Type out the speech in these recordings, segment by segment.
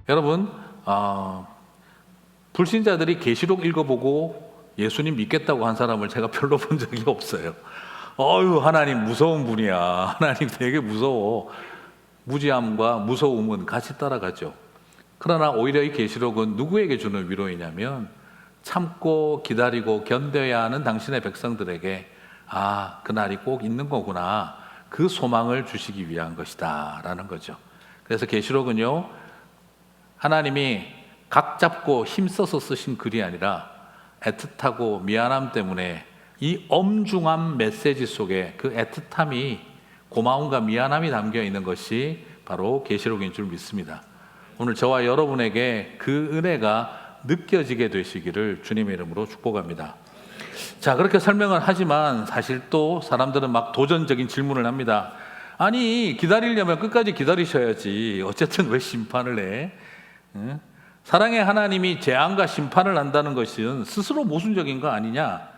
여러분, 불신자들이 계시록 읽어보고 예수님 믿겠다고 한 사람을 제가 별로 본 적이 없어요. 하나님 무서운 분이야. 하나님 되게 무서워. 무지함과 무서움은 같이 따라가죠. 그러나 오히려 이 계시록은 누구에게 주는 위로이냐면 참고 기다리고 견뎌야 하는 당신의 백성들에게 그날이 꼭 있는 거구나, 그 소망을 주시기 위한 것이다 라는 거죠. 그래서 계시록은요, 하나님이 각 잡고 힘써서 쓰신 글이 아니라 애틋하고 미안함 때문에 이 엄중한 메시지 속에 그 애틋함이, 고마움과 미안함이 담겨 있는 것이 바로 계시록인 줄 믿습니다. 오늘 저와 여러분에게 그 은혜가 느껴지게 되시기를 주님의 이름으로 축복합니다. 자, 그렇게 설명을 하지만 사실 또 사람들은 막 도전적인 질문을 합니다. 아니, 기다리려면 끝까지 기다리셔야지. 어쨌든 왜 심판을 해? 사랑의 하나님이 재앙과 심판을 한다는 것은 스스로 모순적인 거 아니냐?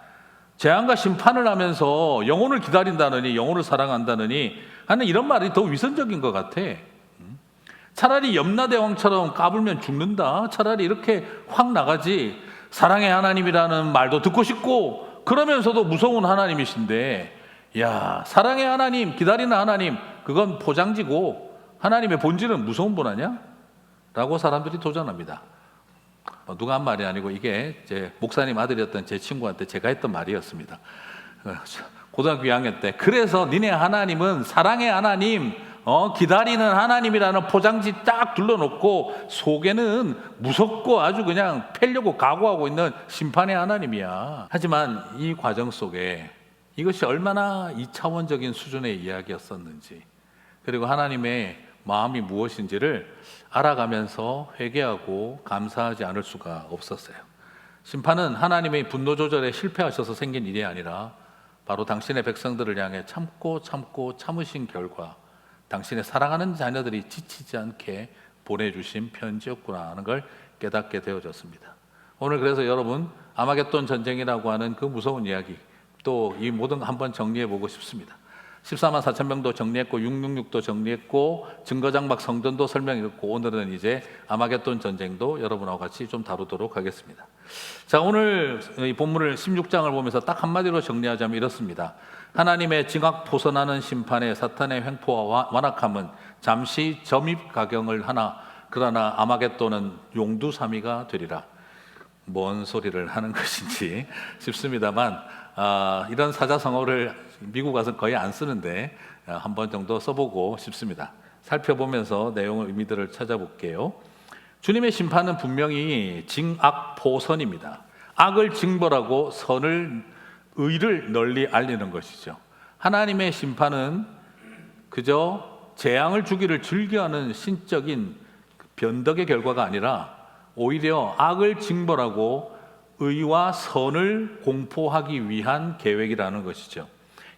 재앙과 심판을 하면서 영혼을 기다린다느니, 영혼을 사랑한다느니 하는 이런 말이 더 위선적인 것 같아. 차라리 염라대왕처럼 까불면 죽는다, 차라리 이렇게 확 나가지. 사랑의 하나님이라는 말도 듣고 싶고 그러면서도 무서운 하나님이신데, 사랑의 하나님, 기다리는 하나님, 그건 포장지고 하나님의 본질은 무서운 분 아니야? 라고 사람들이 도전합니다. 누가 한 말이 아니고 이게 제 목사님 아들이었던 제 친구한테 제가 했던 말이었습니다. 고등학교 2학년 때. 그래서 니네 하나님은 사랑의 하나님, 기다리는 하나님이라는 포장지 딱 둘러놓고 속에는 무섭고 아주 그냥 패려고 각오하고 있는 심판의 하나님이야. 하지만 이 과정 속에 이것이 얼마나 이차원적인 수준의 이야기였었는지, 그리고 하나님의 마음이 무엇인지를 알아가면서 회개하고 감사하지 않을 수가 없었어요. 심판은 하나님의 분노 조절에 실패하셔서 생긴 일이 아니라 바로 당신의 백성들을 향해 참고 참으신 결과 당신의 사랑하는 자녀들이 지치지 않게 보내주신 편지였구나 하는 걸 깨닫게 되어졌습니다. 오늘 그래서 여러분, 아마겟돈 전쟁이라고 하는 그 무서운 이야기, 또 이 모든 거 한번 정리해 보고 싶습니다. 14만 4천 명도 정리했고 666도 정리했고 증거장막 성전도 설명했고, 오늘은 이제 아마겟돈 전쟁도 여러분하고 같이 좀 다루도록 하겠습니다. 자, 오늘 이 본문을 16장을 보면서 딱 한마디로 정리하자면 이렇습니다. 하나님의 징악 포선하는 심판에 사탄의 횡포와 완악함은 잠시 점입가경을 하나 그러나 아마겟돈은 용두사미가 되리라. 뭔 소리를 하는 것인지 싶습니다만, 이런 사자성어를 미국 와서 거의 안 쓰는데 한 번 정도 써보고 싶습니다. 살펴보면서 내용의 의미들을 찾아볼게요. 주님의 심판은 분명히 징악포선입니다. 악을 징벌하고 의를 널리 알리는 것이죠. 하나님의 심판은 그저 재앙을 주기를 즐겨하는 신적인 변덕의 결과가 아니라 오히려 악을 징벌하고 의와 선을 공포하기 위한 계획이라는 것이죠.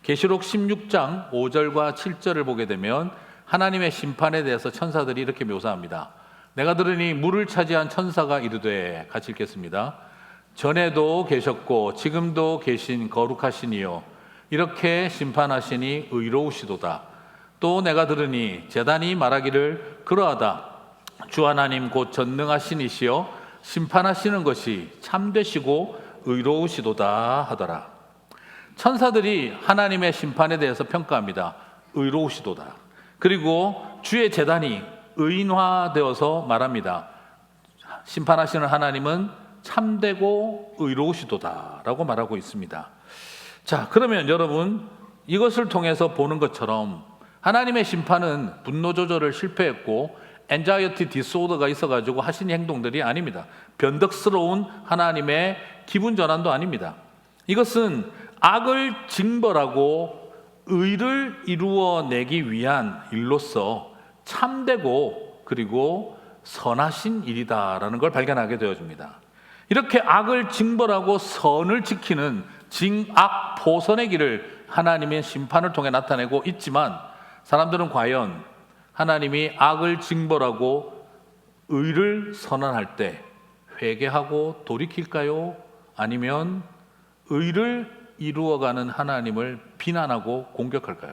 계시록 16장 5절과 7절을 보게 되면 하나님의 심판에 대해서 천사들이 이렇게 묘사합니다. 내가 들으니 물을 차지한 천사가 이르되, 같이 읽겠습니다. 전에도 계셨고 지금도 계신 거룩하신 이요, 이렇게 심판하시니 의로우시도다. 또 내가 들으니 제단이 말하기를 그러하다. 주 하나님 곧 전능하신 이시여 심판하시는 것이 참되시고 의로우시도다 하더라. 천사들이 하나님의 심판에 대해서 평가합니다. 의로우시도다. 그리고 주의 제단이 의인화되어서 말합니다. 심판하시는 하나님은 참되고 의로우시도다 라고 말하고 있습니다. 자, 그러면 여러분, 이것을 통해서 보는 것처럼 하나님의 심판은 분노 조절을 실패했고 엔자이어티 디스오더가 있어가지고 하신 행동들이 아닙니다. 변덕스러운 하나님의 기분 전환도 아닙니다. 이것은 악을 징벌하고 의를 이루어내기 위한 일로서 참되고 그리고 선하신 일이다라는 걸 발견하게 되어집니다. 이렇게 악을 징벌하고 선을 지키는 징악포선의 길을 하나님의 심판을 통해 나타내고 있지만, 사람들은 과연 하나님이 악을 징벌하고 의를 선언할 때 회개하고 돌이킬까요? 아니면 의를 이루어가는 하나님을 비난하고 공격할까요?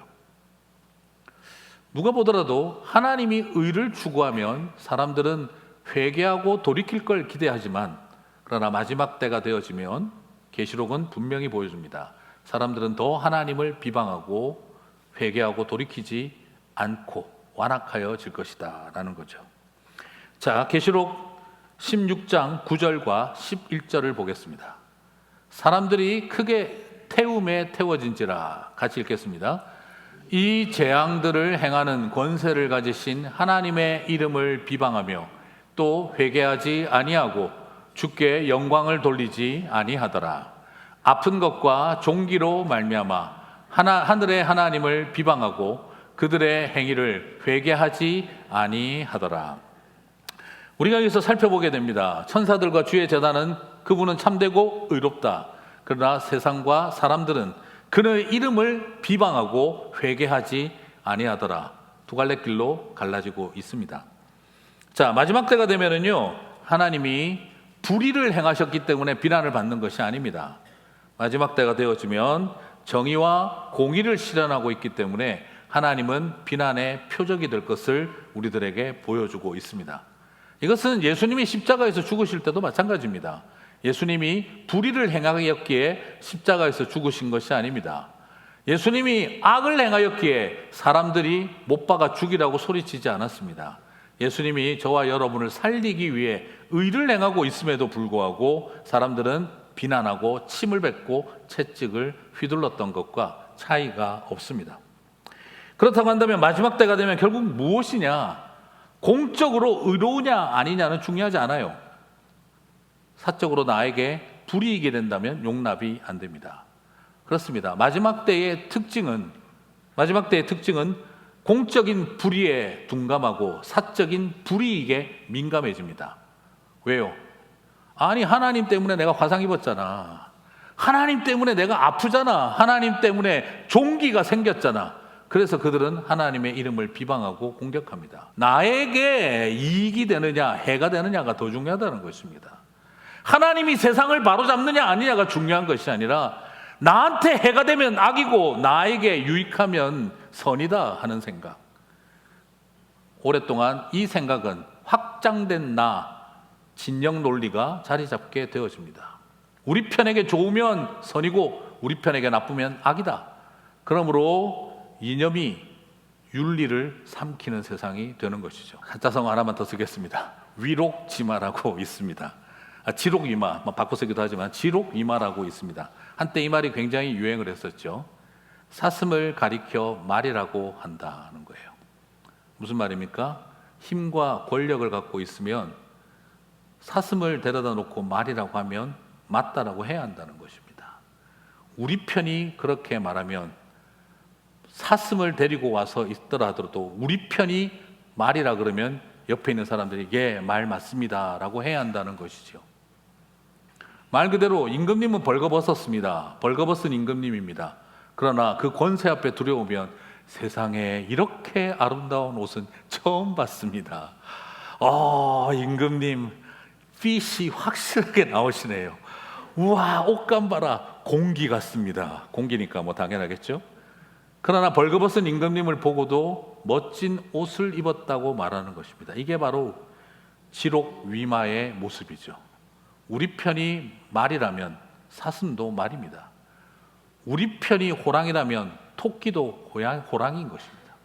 누가 보더라도 하나님이 의를 추구하면 사람들은 회개하고 돌이킬 걸 기대하지만 그러나 마지막 때가 되어지면 계시록은 분명히 보여줍니다. 사람들은 더 하나님을 비방하고 회개하고 돌이키지 않고 완악하여질 것이다 라는 거죠. 자, 계시록 16장 9절과 11절을 보겠습니다. 사람들이 크게 태움에 태워진지라. 같이 읽겠습니다. 이 재앙들을 행하는 권세를 가지신 하나님의 이름을 비방하며 또 회개하지 아니하고 주께 영광을 돌리지 아니하더라. 아픈 것과 종기로 말미암아 하늘의 하나님을 비방하고 그들의 행위를 회개하지 아니하더라. 우리가 여기서 살펴보게 됩니다. 천사들과 주의 제단은 그분은 참되고 의롭다. 그러나 세상과 사람들은 그의 이름을 비방하고 회개하지 아니하더라. 두 갈래 길로 갈라지고 있습니다. 자, 마지막 때가 되면은요, 하나님이 불의를 행하셨기 때문에 비난을 받는 것이 아닙니다. 마지막 때가 되어지면 정의와 공의를 실현하고 있기 때문에 하나님은 비난의 표적이 될 것을 우리들에게 보여주고 있습니다. 이것은 예수님이 십자가에서 죽으실 때도 마찬가지입니다. 예수님이 불의를 행하였기에 십자가에서 죽으신 것이 아닙니다. 예수님이 악을 행하였기에 사람들이 못 박아 죽이라고 소리치지 않았습니다. 예수님이 저와 여러분을 살리기 위해 의를 행하고 있음에도 불구하고 사람들은 비난하고 침을 뱉고 채찍을 휘둘렀던 것과 차이가 없습니다. 그렇다고 한다면 마지막 때가 되면 결국 무엇이냐? 공적으로 의로우냐 아니냐는 중요하지 않아요. 사적으로 나에게 불이익이 된다면 용납이 안 됩니다. 그렇습니다. 마지막 때의 특징은 공적인 불의에 둔감하고 사적인 불이익에 민감해집니다. 왜요? 아니, 하나님 때문에 내가 화상 입었잖아. 하나님 때문에 내가 아프잖아. 하나님 때문에 종기가 생겼잖아. 그래서 그들은 하나님의 이름을 비방하고 공격합니다. 나에게 이익이 되느냐 해가 되느냐가 더 중요하다는 것입니다. 하나님이 세상을 바로잡느냐 아니냐가 중요한 것이 아니라 나한테 해가 되면 악이고 나에게 유익하면 선이다 하는 생각. 오랫동안 이 생각은 확장된 진영 논리가 자리 잡게 되어집니다. 우리 편에게 좋으면 선이고 우리 편에게 나쁘면 악이다. 그러므로 이념이 윤리를 삼키는 세상이 되는 것이죠. 한자성 하나만 더 쓰겠습니다. 위록지마라고 있습니다. 지록이마, 바꿔 쓰기도 하지만 지록이마라고 있습니다. 한때 이 말이 굉장히 유행을 했었죠. 사슴을 가리켜 말이라고 한다는 거예요. 무슨 말입니까? 힘과 권력을 갖고 있으면 사슴을 데려다 놓고 말이라고 하면 맞다라고 해야 한다는 것입니다. 우리 편이 그렇게 말하면 사슴을 데리고 와서 있더라도 우리 편이 말이라 그러면 옆에 있는 사람들이 예, 말 맞습니다 라고 해야 한다는 것이죠. 말 그대로 임금님은 벌거벗었습니다. 벌거벗은 임금님입니다. 그러나 그 권세 앞에 두려우면 세상에 이렇게 아름다운 옷은 처음 봤습니다. 임금님 핏이 확실하게 나오시네요. 우와, 옷감 봐라. 공기 같습니다. 공기니까 뭐 당연하겠죠. 그러나 벌거벗은 임금님을 보고도 멋진 옷을 입었다고 말하는 것입니다. 이게 바로 지록위마의 모습이죠. 우리 편이 말이라면 사슴도 말입니다. 우리 편이 호랑이라면 토끼도 호랑이인 것입니다.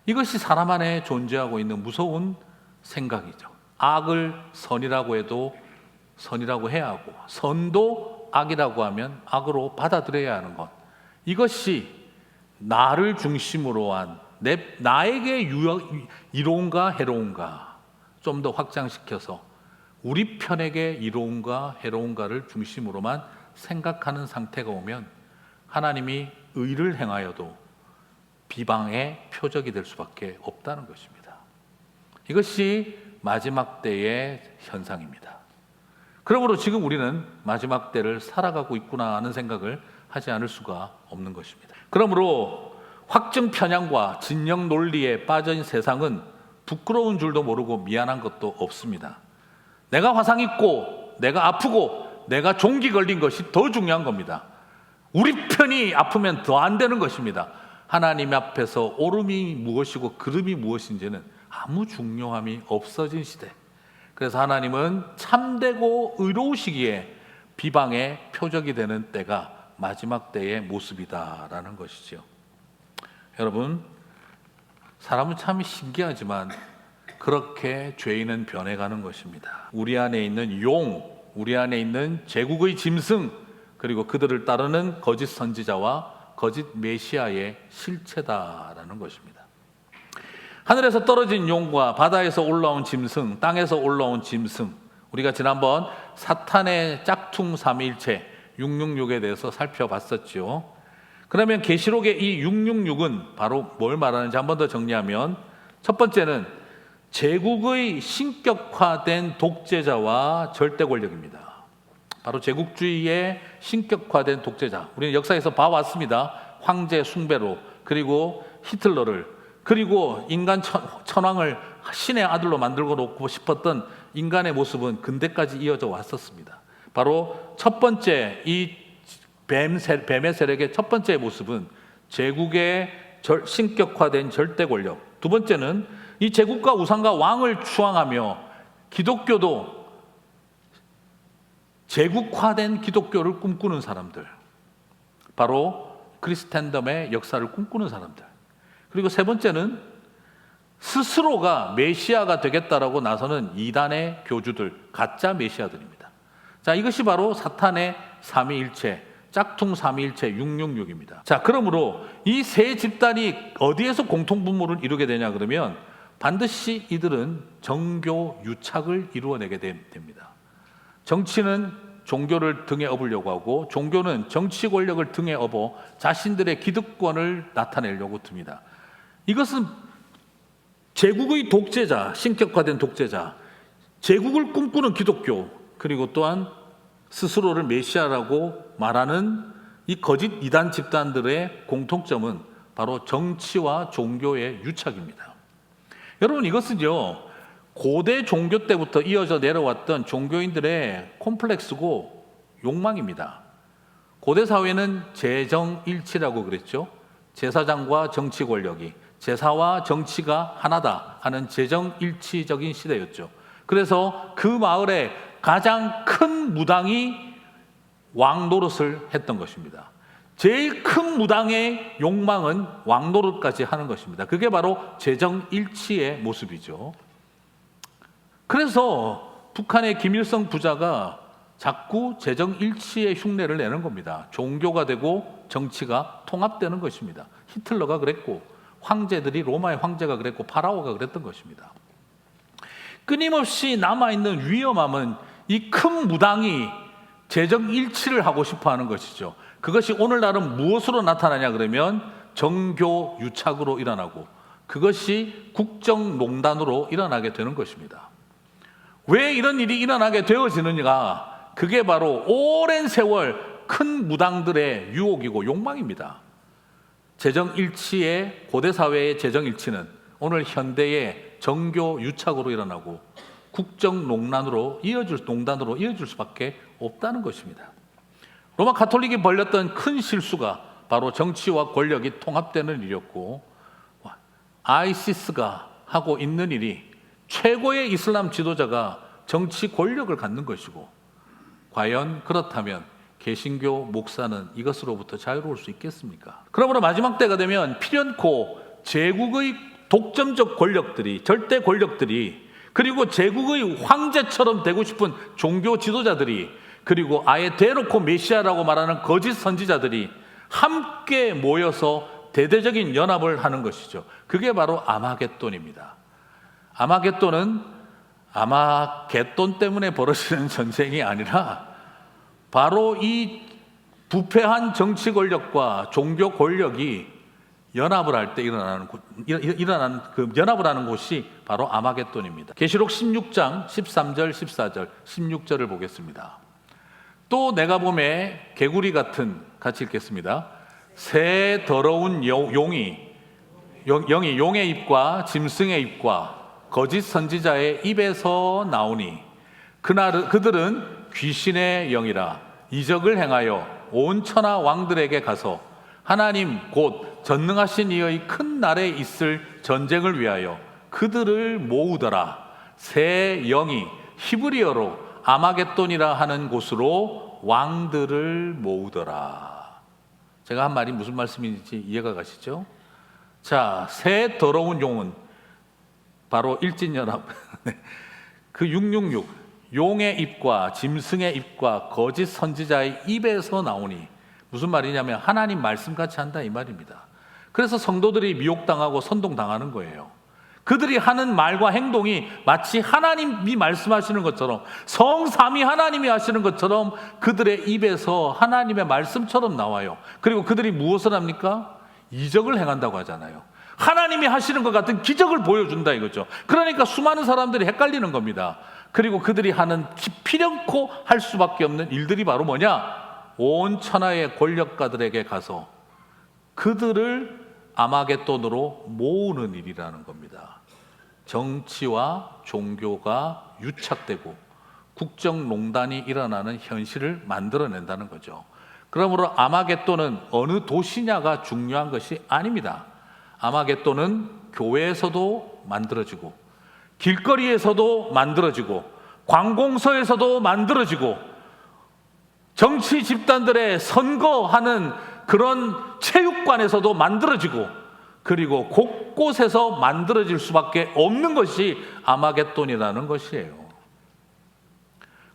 이것이 사람 안에 존재하고 있는 무서운 생각이죠. 악을 선이라고 해도 선이라고 해야 하고 선도 악이라고 하면 악으로 받아들여야 하는 것. 이것이 나를 중심으로 한 나에게 이로운가 해로운가 좀 더 확장시켜서 우리 편에게 이로운가 해로운가를 중심으로만 생각하는 상태가 오면 하나님이 의를 행하여도 비방의 표적이 될 수밖에 없다는 것입니다. 이것이 마지막 때의 현상입니다. 그러므로 지금 우리는 마지막 때를 살아가고 있구나 하는 생각을 하지 않을 수가 없는 것입니다. 그러므로 확증 편향과 진영 논리에 빠진 세상은 부끄러운 줄도 모르고 미안한 것도 없습니다. 내가 화상 입고 내가 아프고 내가 종기 걸린 것이 더 중요한 겁니다. 우리 편이 아프면 더 안 되는 것입니다. 하나님 앞에서 옳음이 무엇이고 그름이 무엇인지는 아무 중요함이 없어진 시대. 그래서 하나님은 참되고 의로우시기에 비방의 표적이 되는 때가 마지막 때의 모습이다라는 것이죠. 여러분, 사람은 참 신기하지만 그렇게 죄인은 변해가는 것입니다. 우리 안에 있는 우리 안에 있는 제국의 짐승, 그리고 그들을 따르는 거짓 선지자와 거짓 메시아의 실체다라는 것입니다. 하늘에서 떨어진 용과 바다에서 올라온 짐승, 땅에서 올라온 짐승, 우리가 지난번 사탄의 짝퉁 삼위일체 666에 대해서 살펴봤었죠. 그러면 계시록의 이 666은 바로 뭘 말하는지 한 번 더 정리하면, 첫 번째는 제국의 신격화된 독재자와 절대 권력입니다. 바로 제국주의의 신격화된 독재자, 우리는 역사에서 봐왔습니다. 황제 숭배로, 그리고 히틀러를, 그리고 인간 천왕을 신의 아들로 만들고 놓고 싶었던 인간의 모습은 근대까지 이어져 왔었습니다. 바로 첫 번째, 이 뱀의 세력의 첫 번째 모습은 제국의 신격화된 절대 권력. 두 번째는 이 제국과 우상과 왕을 추앙하며 기독교도 제국화된 기독교를 꿈꾸는 사람들, 바로 크리스텐덤의 역사를 꿈꾸는 사람들. 그리고 세 번째는 스스로가 메시아가 되겠다라고 나서는 이단의 교주들, 가짜 메시아들입니다. 자, 이것이 바로 사탄의 삼위일체, 짝퉁 삼위일체 666입니다. 자, 그러므로 이 세 집단이 어디에서 공통분모를 이루게 되냐 그러면 반드시 이들은 정교 유착을 이루어내게 됩니다. 정치는 종교를 등에 업으려고 하고, 종교는 정치 권력을 등에 업어 자신들의 기득권을 나타내려고 듭니다. 이것은 제국의 독재자, 신격화된 독재자, 제국을 꿈꾸는 기독교, 그리고 또한 스스로를 메시아라고 말하는 이 거짓 이단 집단들의 공통점은 바로 정치와 종교의 유착입니다. 여러분, 이것은요, 고대 종교 때부터 이어져 내려왔던 종교인들의 콤플렉스고 욕망입니다. 고대 사회는 제정일치라고 그랬죠. 제사장과 정치 권력이, 제사와 정치가 하나다 하는 제정일치적인 시대였죠. 그래서 그 마을에 가장 큰 무당이 왕 노릇을 했던 것입니다. 제일 큰 무당의 욕망은 왕 노릇까지 하는 것입니다. 그게 바로 제정일치의 모습이죠. 그래서 북한의 김일성 부자가 자꾸 제정일치의 흉내를 내는 겁니다. 종교가 되고 정치가 통합되는 것입니다. 히틀러가 그랬고, 황제들이, 로마의 황제가 그랬고, 파라오가 그랬던 것입니다. 끊임없이 남아있는 위험함은 이 큰 무당이 제정일치를 하고 싶어하는 것이죠. 그것이 오늘날은 무엇으로 나타나냐 그러면 정교 유착으로 일어나고, 그것이 국정농단으로 일어나게 되는 것입니다. 왜 이런 일이 일어나게 되어지느냐, 그게 바로 오랜 세월 큰 무당들의 유혹이고 욕망입니다. 제정일치의, 고대사회의 제정일치는 오늘 현대의 정교 유착으로 일어나고 국정농단으로 이어질 수밖에 없다는 것입니다. 로마 가톨릭이 벌였던 큰 실수가 바로 정치와 권력이 통합되는 일이었고, 아이시스가 하고 있는 일이 최고의 이슬람 지도자가 정치 권력을 갖는 것이고, 과연 그렇다면 개신교 목사는 이것으로부터 자유로울 수 있겠습니까? 그러므로 마지막 때가 되면 필연코 제국의 독점적 권력들이, 절대 권력들이, 그리고 제국의 황제처럼 되고 싶은 종교 지도자들이, 그리고 아예 대놓고 메시아라고 말하는 거짓 선지자들이 함께 모여서 대대적인 연합을 하는 것이죠. 그게 바로 아마겟돈입니다. 아마겟돈은 아마겟돈 때문에 벌어지는 전쟁이 아니라 바로 이 부패한 정치 권력과 종교 권력이 연합을 할 때 일어나는 그 연합을 하는 곳이 바로 아마겟돈입니다. 계시록 16장 13절 14절 16절을 보겠습니다. 또 내가 보매 개구리 같은, 같이 읽겠습니다. 새 더러운 영이 용의 입과 짐승의 입과 거짓 선지자의 입에서 나오니 그들은 귀신의 영이라 이적을 행하여 온 천하 왕들에게 가서 하나님 곧 전능하신 이의 큰 날에 있을 전쟁을 위하여 그들을 모으더라. 새 영이 히브리어로 아마겟돈이라 하는 곳으로 왕들을 모으더라. 제가 한 말이 무슨 말씀인지 이해가 가시죠? 자, 새 더러운 용은 바로 일진연합. 그 666, 용의 입과 짐승의 입과 거짓 선지자의 입에서 나오니, 무슨 말이냐면 하나님 말씀같이 한다 이 말입니다. 그래서 성도들이 미혹당하고 선동당하는 거예요. 그들이 하는 말과 행동이 마치 하나님이 말씀하시는 것처럼, 성삼위 하나님이 하시는 것처럼 그들의 입에서 하나님의 말씀처럼 나와요. 그리고 그들이 무엇을 합니까? 이적을 행한다고 하잖아요. 하나님이 하시는 것 같은 기적을 보여준다 이거죠. 그러니까 수많은 사람들이 헷갈리는 겁니다. 그리고 그들이 하는 기필연코 할 수밖에 없는 일들이 바로 뭐냐? 온 천하의 권력가들에게 가서 그들을 아마겟돈으로 모으는 일이라는 겁니다. 정치와 종교가 유착되고 국정농단이 일어나는 현실을 만들어낸다는 거죠. 그러므로 아마겟돈은 어느 도시냐가 중요한 것이 아닙니다. 아마겟돈은 교회에서도 만들어지고 길거리에서도 만들어지고 관공서에서도 만들어지고 정치 집단들의 선거하는 그런 체육관에서도 만들어지고, 그리고 곳곳에서 만들어질 수밖에 없는 것이 아마겟돈이라는 것이에요.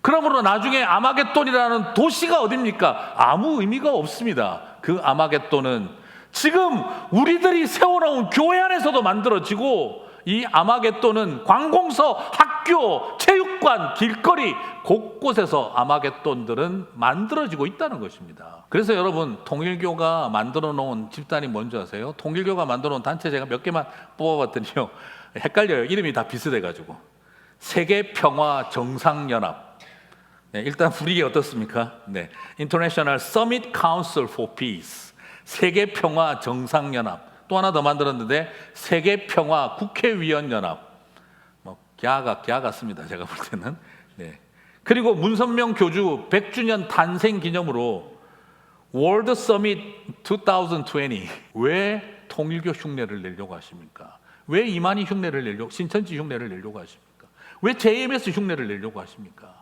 그러므로 나중에 아마겟돈이라는 도시가 어딥니까? 아무 의미가 없습니다. 그 아마겟돈은 지금 우리들이 세워놓은 교회 안에서도 만들어지고, 이 아마겟돈은 관공서, 학교, 체육관, 길거리 곳곳에서 아마겟돈들은 만들어지고 있다는 것입니다. 그래서 여러분, 통일교가 만들어 놓은 집단이 뭔지 아세요? 통일교가 만들어 놓은 단체 제가 몇 개만 뽑아봤더니요, 헷갈려요. 이름이 다 비슷해가지고. 세계평화정상연합. 네, 일단 분위기 어떻습니까? 네, International Summit Council for Peace. 세계평화정상연합. 또 하나 더 만들었는데 세계평화 국회의원연합. 갸 같습니다. 제가 볼 때는. 네. 그리고 문선명 교주 100주년 탄생 기념으로 World Summit 2020. 왜 통일교 흉내를 내려고 하십니까? 왜 이만희 흉내를 내려고, 신천지 흉내를 내려고 하십니까? 왜 JMS 흉내를 내려고 하십니까?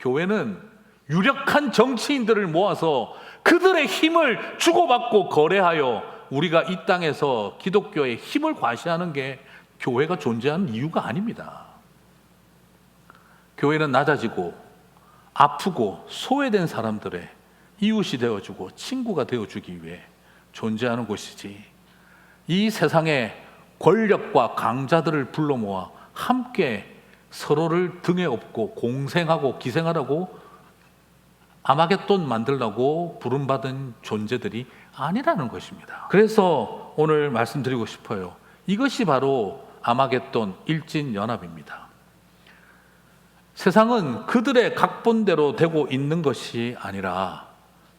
교회는 유력한 정치인들을 모아서 그들의 힘을 주고받고 거래하여 우리가 이 땅에서 기독교의 힘을 과시하는 게 교회가 존재하는 이유가 아닙니다. 교회는 낮아지고 아프고 소외된 사람들의 이웃이 되어주고 친구가 되어주기 위해 존재하는 곳이지, 이 세상의 권력과 강자들을 불러 모아 함께 서로를 등에 업고 공생하고 기생하라고 아마겟돈 만들라고 부름받은 존재들이 아니라는 것입니다. 그래서 오늘 말씀드리고 싶어요. 이것이 바로 아마겟돈 일진연합입니다. 세상은 그들의 각본대로 되고 있는 것이 아니라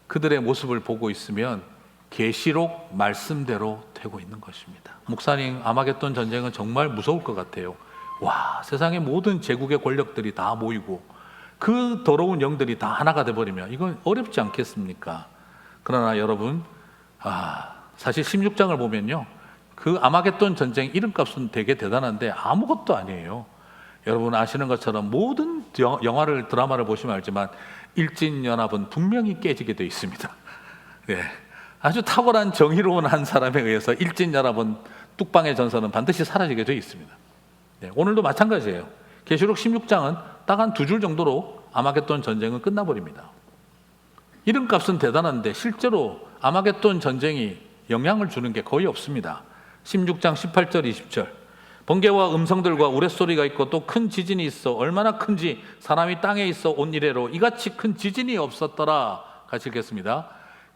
그들의 모습을 보고 있으면 계시록 말씀대로 되고 있는 것입니다. 목사님, 아마겟돈 전쟁은 정말 무서울 것 같아요. 와, 세상의 모든 제국의 권력들이 다 모이고 그 더러운 영들이 다 하나가 돼버리면 이건 어렵지 않겠습니까? 그러나 여러분, 사실 16장을 보면요, 그 아마겟돈 전쟁 이름값은 되게 대단한데 아무것도 아니에요. 여러분 아시는 것처럼 모든 영화를, 드라마를 보시면 알지만 일진연합은 분명히 깨지게 되어 있습니다. 네. 아주 탁월한 정의로운 한 사람에 의해서 일진연합은, 뚝방의 전선은 반드시 사라지게 되어 있습니다. 네. 오늘도 마찬가지예요. 계시록 16장은 딱 한 2줄 정도로 아마겟돈 전쟁은 끝나버립니다. 이름값은 대단한데 실제로 아마겟돈 전쟁이 영향을 주는 게 거의 없습니다. 16장 18절 20절, 번개와 음성들과 우레소리가 있고 또 큰 지진이 있어 얼마나 큰지 사람이 땅에 있어 온 이래로 이같이 큰 지진이 없었더라. 같이 읽겠습니다.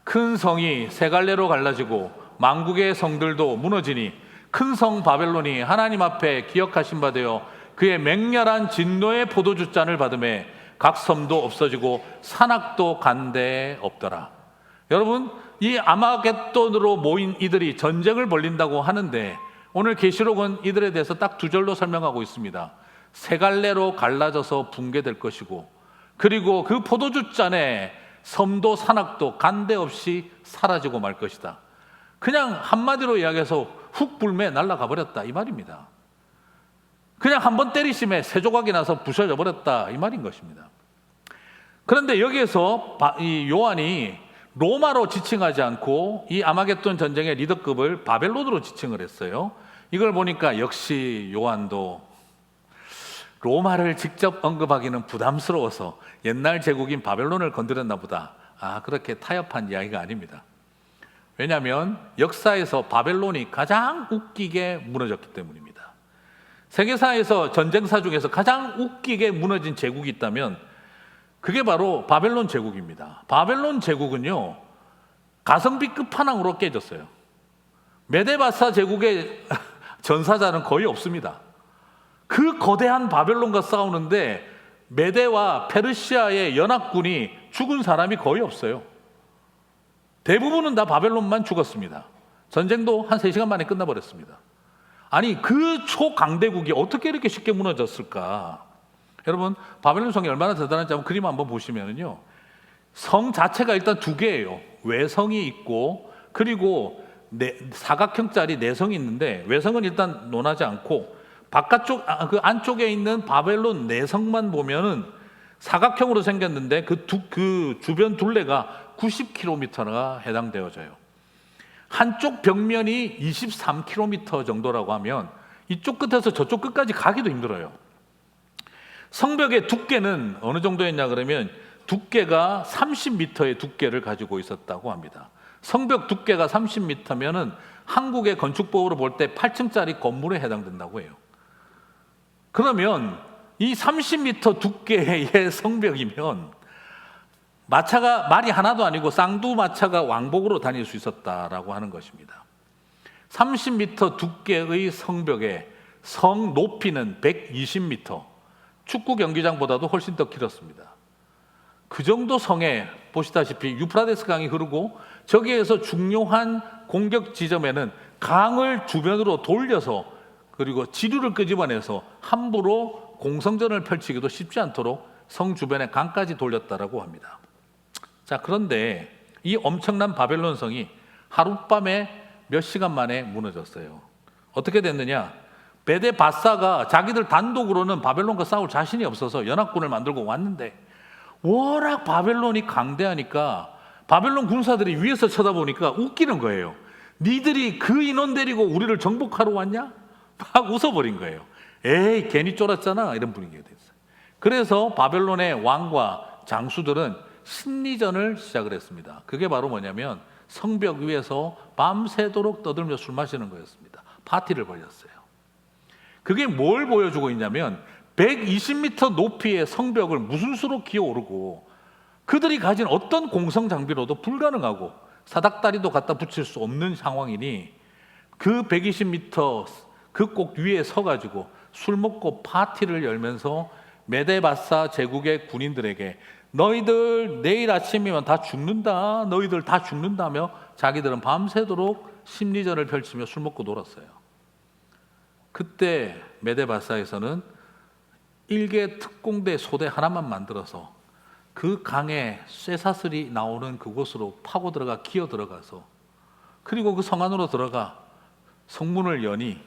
큰 성이 세 갈래로 갈라지고 만국의 성들도 무너지니 큰 성 바벨론이 하나님 앞에 기억하신 바 되어 그의 맹렬한 진노의 포도주 잔을 받음에 각 섬도 없어지고 산악도 간데에 없더라. 여러분, 이 아마겟돈으로 모인 이들이 전쟁을 벌린다고 하는데 오늘 계시록은 이들에 대해서 딱 2절로 설명하고 있습니다. 세 갈래로 갈라져서 붕괴될 것이고, 그리고 그 포도주 잔에 섬도 산악도 간데 없이 사라지고 말 것이다. 그냥 한마디로 이야기해서 훅 불매 날아가 버렸다 이 말입니다. 그냥 한 번 때리심에 세 조각이 나서 부서져 버렸다 이 말인 것입니다. 그런데 여기에서 이 요한이 로마로 지칭하지 않고 이 아마겟돈 전쟁의 리더급을 바벨론으로 지칭을 했어요. 이걸 보니까 역시 요한도 로마를 직접 언급하기는 부담스러워서 옛날 제국인 바벨론을 건드렸나 보다. 그렇게 타협한 이야기가 아닙니다. 왜냐하면 역사에서 바벨론이 가장 웃기게 무너졌기 때문입니다. 세계사에서 전쟁사 중에서 가장 웃기게 무너진 제국이 있다면 그게 바로 바벨론 제국입니다. 바벨론 제국은요, 가성비 끝판왕으로 깨졌어요. 메데바사 제국의 전사자는 거의 없습니다. 그 거대한 바벨론과 싸우는데 메데와 페르시아의 연합군이 죽은 사람이 거의 없어요. 대부분은 다 바벨론만 죽었습니다. 전쟁도 한 3시간 만에 끝나버렸습니다. 아니, 그 초강대국이 어떻게 이렇게 쉽게 무너졌을까? 여러분, 바벨론 성이 얼마나 대단한지 한번 그림 한번 보시면요, 성 자체가 일단 2개예요. 외성이 있고, 그리고 사각형짜리 내성이 있는데, 외성은 일단 논하지 않고 바깥쪽, 그 안쪽에 있는 바벨론 내성만 보면은 사각형으로 생겼는데 그 주변 둘레가 90km가 해당되어져요. 한쪽 벽면이 23km 정도라고 하면 이쪽 끝에서 저쪽 끝까지 가기도 힘들어요. 성벽의 두께는 어느 정도였냐 그러면 두께가 30m의 두께를 가지고 있었다고 합니다. 성벽 두께가 30m면은 한국의 건축법으로 볼 때 8층짜리 건물에 해당된다고 해요. 그러면 이 30m 두께의 성벽이면 마차가 말이 하나도 아니고 쌍두마차가 왕복으로 다닐 수 있었다라고 하는 것입니다. 30m 두께의 성벽에 성 높이는 120m, 축구 경기장보다도 훨씬 더 길었습니다. 그 정도 성에 보시다시피 유프라데스 강이 흐르고 저기에서 중요한 공격 지점에는 강을 주변으로 돌려서 그리고 지류를 끄집어내서 함부로 공성전을 펼치기도 쉽지 않도록 성 주변에 강까지 돌렸다라고 합니다. 자, 그런데 이 엄청난 바벨론 성이 하룻밤에 몇 시간 만에 무너졌어요. 어떻게 됐느냐? 메데바사가 자기들 단독으로는 바벨론과 싸울 자신이 없어서 연합군을 만들고 왔는데 워낙 바벨론이 강대하니까 바벨론 군사들이 위에서 쳐다보니까 웃기는 거예요. 니들이 그 인원 데리고 우리를 정복하러 왔냐? 막 웃어버린 거예요. 에이, 괜히 쫄았잖아, 이런 분위기가 됐어요. 그래서 바벨론의 왕과 장수들은 심리전을 시작을 했습니다. 그게 바로 뭐냐면 성벽 위에서 밤새도록 떠들며 술 마시는 거였습니다. 파티를 벌였어요. 그게 뭘 보여주고 있냐면 120m 높이의 성벽을 무슨 수로 기어오르고 그들이 가진 어떤 공성 장비로도 불가능하고 사닥다리도 갖다 붙일 수 없는 상황이니 그 120m 그 꼭 위에 서가지고 술 먹고 파티를 열면서 메데바사 제국의 군인들에게 너희들 내일 아침이면 다 죽는다, 너희들 다 죽는다며 자기들은 밤새도록 심리전을 펼치며 술 먹고 놀았어요. 그때 메데바사에서는 일개 특공대 소대 하나만 만들어서 그 강에 쇠사슬이 나오는 그곳으로 파고 들어가 기어 들어가서 그리고 그 성 안으로 들어가 성문을 여니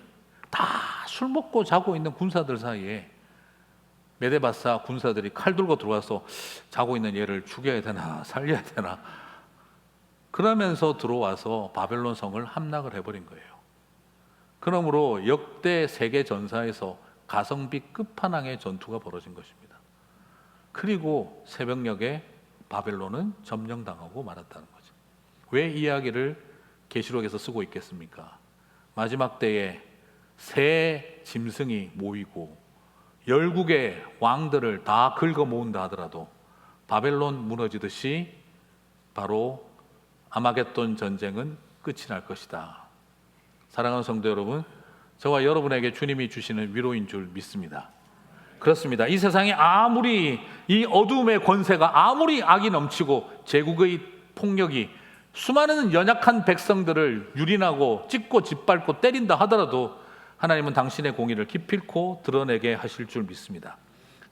다 술 먹고 자고 있는 군사들 사이에 메데바사 군사들이 칼 들고 들어와서 자고 있는 얘를 죽여야 되나 살려야 되나 그러면서 들어와서 바벨론 성을 함락을 해버린 거예요. 그러므로 역대 세계 전사에서 가성비 끝판왕의 전투가 벌어진 것입니다. 그리고 새벽녘에 바벨론은 점령당하고 말았다는 거죠. 왜 이 이야기를 계시록에서 쓰고 있겠습니까? 마지막 때에 새 짐승이 모이고 열국의 왕들을 다 긁어 모은다 하더라도 바벨론 무너지듯이 바로 아마겟돈 전쟁은 끝이 날 것이다. 사랑하는 성도 여러분, 저와 여러분에게 주님이 주시는 위로인 줄 믿습니다. 그렇습니다. 이 세상에 아무리 이 어둠의 권세가 아무리 악이 넘치고 제국의 폭력이 수많은 연약한 백성들을 유린하고 찢고 짓밟고 때린다 하더라도 하나님은 당신의 공의를 기필코 드러내게 하실 줄 믿습니다.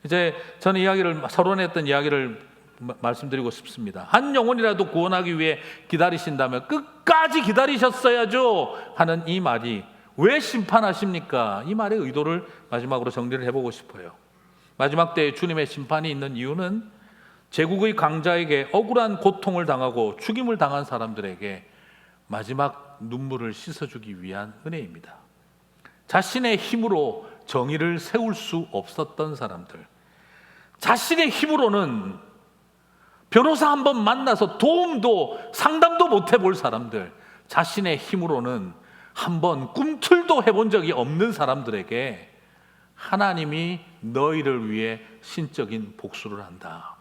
이제 저는 서론에 했던 이야기를 말씀드리고 싶습니다. 한 영혼이라도 구원하기 위해 기다리신다면 끝까지 기다리셨어야죠 하는 이 말이 왜 심판하십니까? 이 말의 의도를 마지막으로 정리를 해보고 싶어요. 마지막 때에 주님의 심판이 있는 이유는 제국의 강자에게 억울한 고통을 당하고 죽임을 당한 사람들에게 마지막 눈물을 씻어주기 위한 은혜입니다. 자신의 힘으로 정의를 세울 수 없었던 사람들, 자신의 힘으로는 변호사 한 번 만나서 도움도 상담도 못 해볼 사람들, 자신의 힘으로는 한번 꿈틀도 해본 적이 없는 사람들에게 하나님이 너희를 위해 신적인 복수를 한다.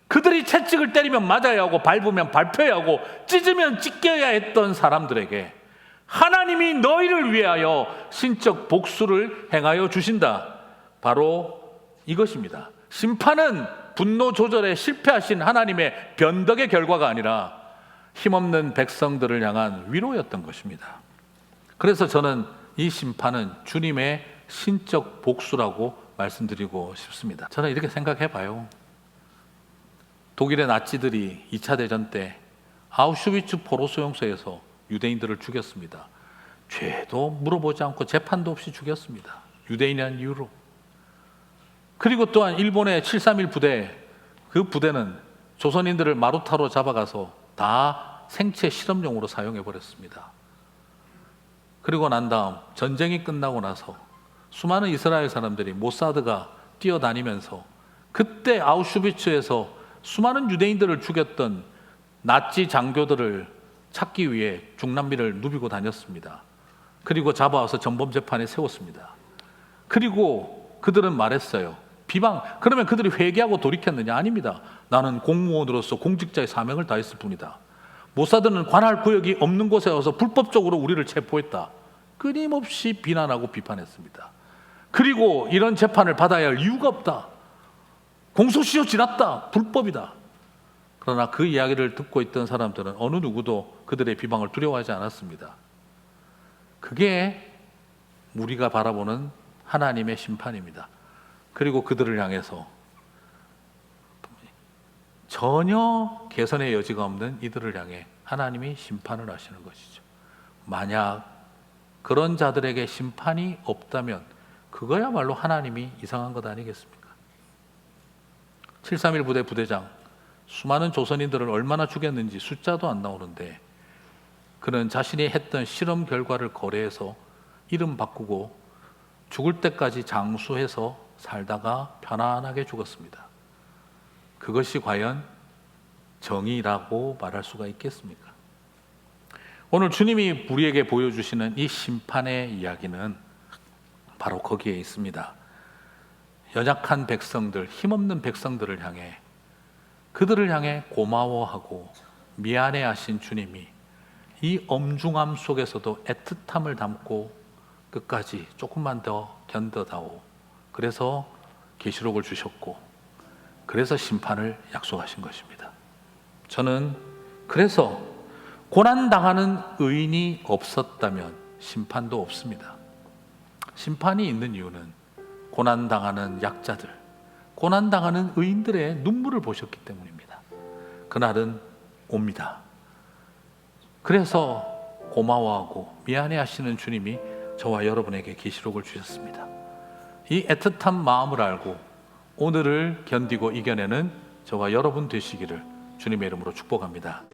그들이 채찍을 때리면 맞아야 하고 밟으면 밟혀야 하고 찢으면 찢겨야 했던 사람들에게 하나님이 너희를 위하여 신적 복수를 행하여 주신다. 바로 이것입니다. 심판은 분노 조절에 실패하신 하나님의 변덕의 결과가 아니라 힘없는 백성들을 향한 위로였던 것입니다. 그래서 저는 이 심판은 주님의 신적 복수라고 말씀드리고 싶습니다. 저는 이렇게 생각해 봐요. 독일의 나치들이 2차 대전 때 아우슈비츠 포로 수용소에서 유대인들을 죽였습니다. 죄도 물어보지 않고 재판도 없이 죽였습니다. 유대인이라는 이유로. 그리고 또한 일본의 731 부대, 그 부대는 조선인들을 마루타로 잡아가서 다 생체 실험용으로 사용해 버렸습니다. 그리고 난 다음 전쟁이 끝나고 나서 수많은 이스라엘 사람들이 모사드가 뛰어다니면서 그때 아우슈비츠에서 수많은 유대인들을 죽였던 나치 장교들을 찾기 위해 중남미를 누비고 다녔습니다. 그리고 잡아와서 전범 재판에 세웠습니다. 그리고 그들은 말했어요. 그러면 그들이 회개하고 돌이켰느냐? 아닙니다. 나는 공무원으로서 공직자의 사명을 다했을 뿐이다. 모사드는 관할 구역이 없는 곳에 와서 불법적으로 우리를 체포했다. 끊임없이 비난하고 비판했습니다. 그리고 이런 재판을 받아야 할 이유가 없다. 공소시효 지났다. 불법이다. 그러나 그 이야기를 듣고 있던 사람들은 어느 누구도 그들의 비방을 두려워하지 않았습니다. 그게 우리가 바라보는 하나님의 심판입니다. 그리고 그들을 향해서 전혀 개선의 여지가 없는 이들을 향해 하나님이 심판을 하시는 것이죠. 만약 그런 자들에게 심판이 없다면 그거야말로 하나님이 이상한 것 아니겠습니까? 731 부대 부대장, 수많은 조선인들을 얼마나 죽였는지 숫자도 안 나오는데 그는 자신이 했던 실험 결과를 거래해서 이름 바꾸고 죽을 때까지 장수해서 살다가 편안하게 죽었습니다. 그것이 과연 정의라고 말할 수가 있겠습니까? 오늘 주님이 우리에게 보여주시는 이 심판의 이야기는 바로 거기에 있습니다. 연약한 백성들, 힘없는 백성들을 향해, 그들을 향해 고마워하고 미안해하신 주님이 이 엄중함 속에서도 애틋함을 담고 끝까지 조금만 더 견뎌다오. 그래서 계시록을 주셨고, 그래서 심판을 약속하신 것입니다. 저는 그래서 고난당하는 의인이 없었다면 심판도 없습니다. 심판이 있는 이유는 고난당하는 약자들, 고난당하는 의인들의 눈물을 보셨기 때문입니다. 그날은 옵니다. 그래서 고마워하고 미안해하시는 주님이 저와 여러분에게 계시록을 주셨습니다. 이 애틋한 마음을 알고 오늘을 견디고 이겨내는 저와 여러분 되시기를 주님의 이름으로 축복합니다.